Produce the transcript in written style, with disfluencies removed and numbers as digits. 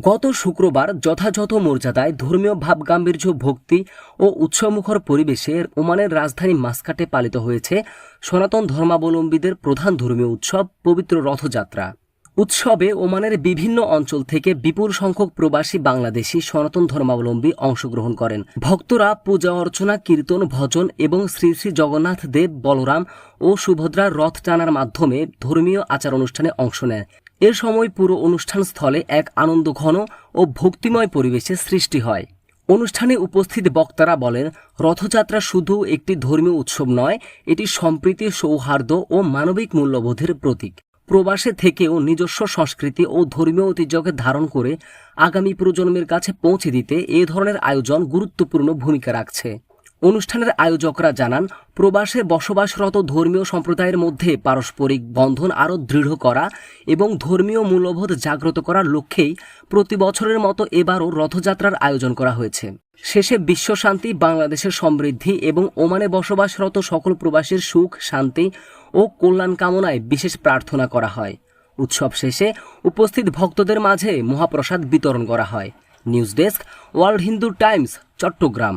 গত শুক্রবার যথাযথ মর্যাদায় ধর্মীয় ভাবগাম্ভীর্য, ভক্তি ও উৎসবমুখর পরিবেশে ওমানের রাজধানী মাসকাটে পালিত হয়েছে সনাতন ধর্মাবলম্বীদের প্রধান ধর্মীয় উৎসব পবিত্র রথযাত্রা। উৎসবে ওমানের বিভিন্ন অঞ্চল থেকে বিপুল সংখ্যক প্রবাসী বাংলাদেশি সনাতন ধর্মাবলম্বী অংশগ্রহণ করেন। ভক্তরা পূজা অর্চনা, কীর্তন, ভজন এবং শ্রী শ্রী জগন্নাথ দেব, বলরাম ও সুভদ্রার রথ টানার মাধ্যমে ধর্মীয় আচার অনুষ্ঠানে অংশ নেয়। এ সময় পুরো অনুষ্ঠান স্থলে এক আনন্দঘন ও ভক্তিময় পরিবেশের সৃষ্টি হয়। অনুষ্ঠানে উপস্থিত বক্তারা বলেন, রথযাত্রা শুধু একটি ধর্মীয় উৎসব নয়, এটি সম্প্রীতি, সৌহার্দ্য ও মানবিক মূল্যবোধের প্রতীক। প্রবাসে থেকেও নিজস্ব সংস্কৃতি ও ধর্মীয় ঐতিহ্যকে ধারণ করে আগামী প্রজন্মের কাছে পৌঁছে দিতে এ ধরনের আয়োজন গুরুত্বপূর্ণ ভূমিকা রাখছে। অনুষ্ঠানের আয়োজকরা জানান, প্রবাসে বসবাসরত ধর্মীয় সম্প্রদায়ের মধ্যে পারস্পরিক বন্ধন আরও দৃঢ় করা এবং ধর্মীয় মূল্যবোধ জাগ্রত করার লক্ষ্যেই প্রতি বছরের মতো এবারও রথযাত্রার আয়োজন করা হয়েছে। শেষে বিশ্বশান্তি, বাংলাদেশের সমৃদ্ধি এবং ওমানে বসবাসরত সকল প্রবাসীর সুখ, শান্তি ও কল্যাণ কামনায় বিশেষ প্রার্থনা করা হয়। উৎসব শেষে উপস্থিত ভক্তদের মাঝে মহাপ্রসাদ বিতরণ করা হয়। News desk, world Hindu times, Chittagong.